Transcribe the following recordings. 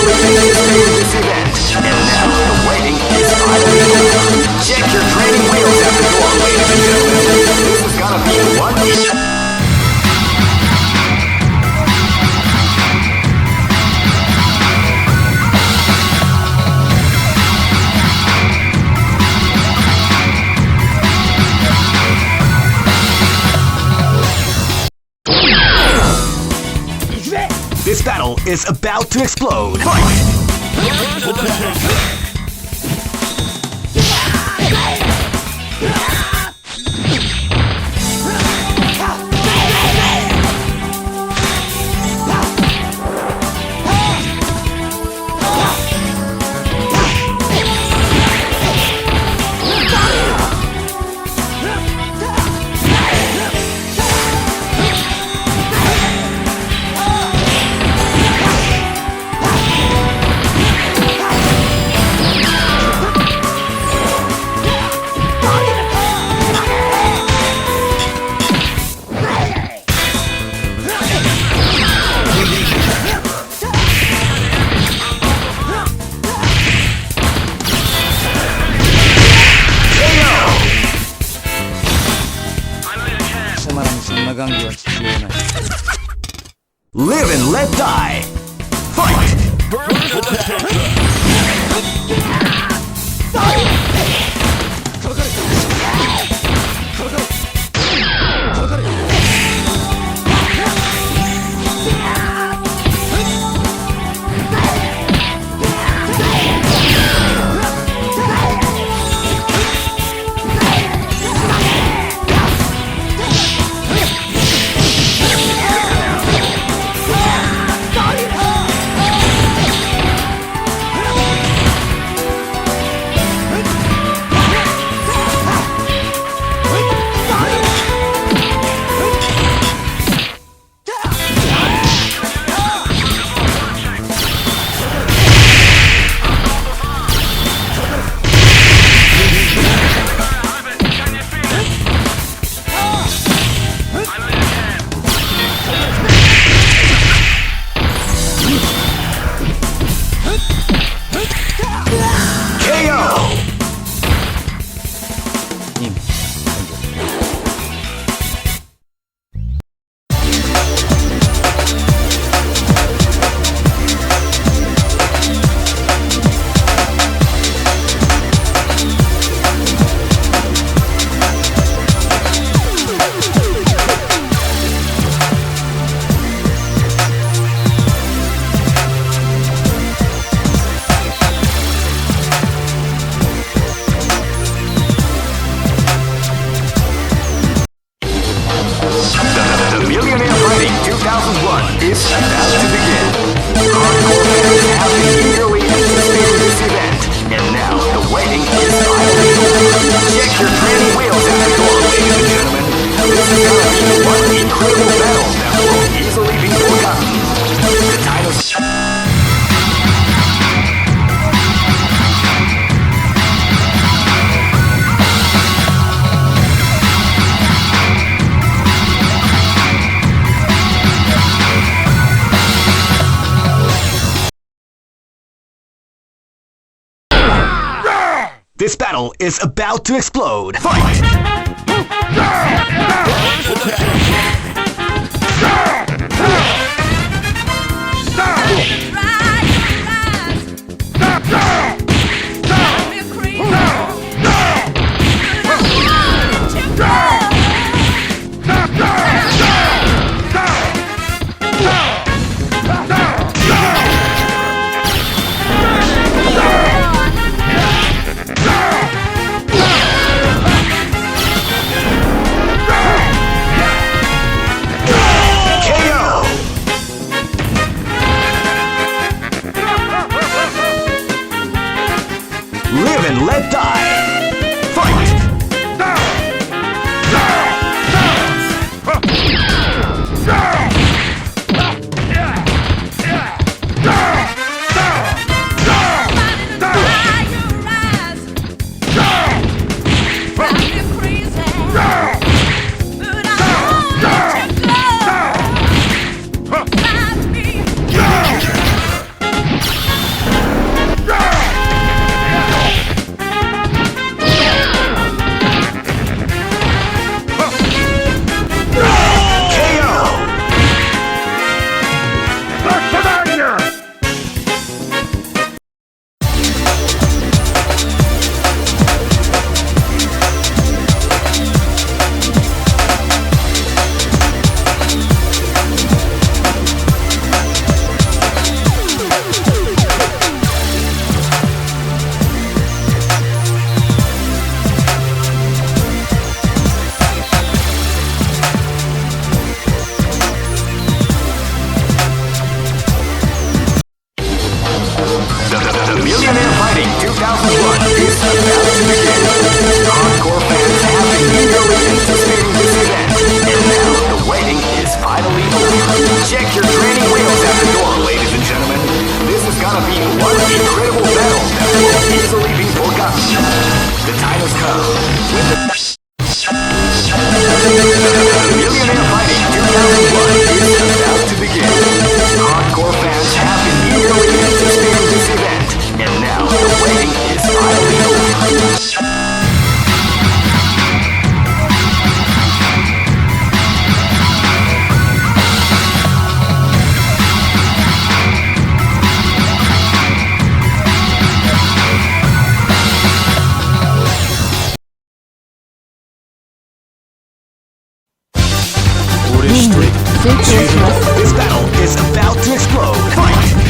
easily anticipated this event. And now the waiting is finally over. Check your training wheels at the door, ladies and gentlemen. This is gonna be one This battle is about to explode. Fight! Live and let die! Fight! Is about to begin. Hardcore fans have been eagerly anticipating this event, and now the waiting is finally over. Check your training wheels at the door, ladies and gentlemen. This is gonna be one incredible battle that won't easily be forgotten. The titles. This battle is about to explode. Fight! Live and let die! Fight! Millionaire Fighting 2001 is about to begin. Hardcore fans have been eagerly anticipating this event, and now the waiting is finally over. This battle is about to explode. Fight!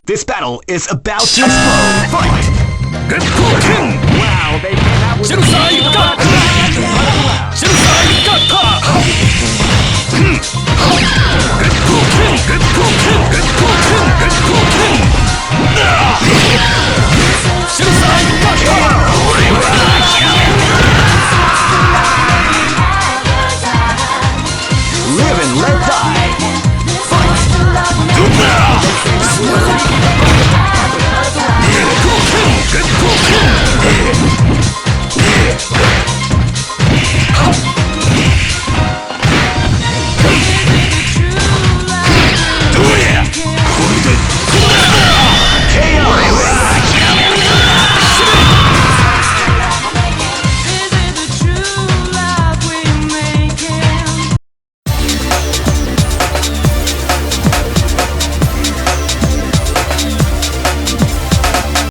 This battle is about to explode. Fight! Wow, they came out with a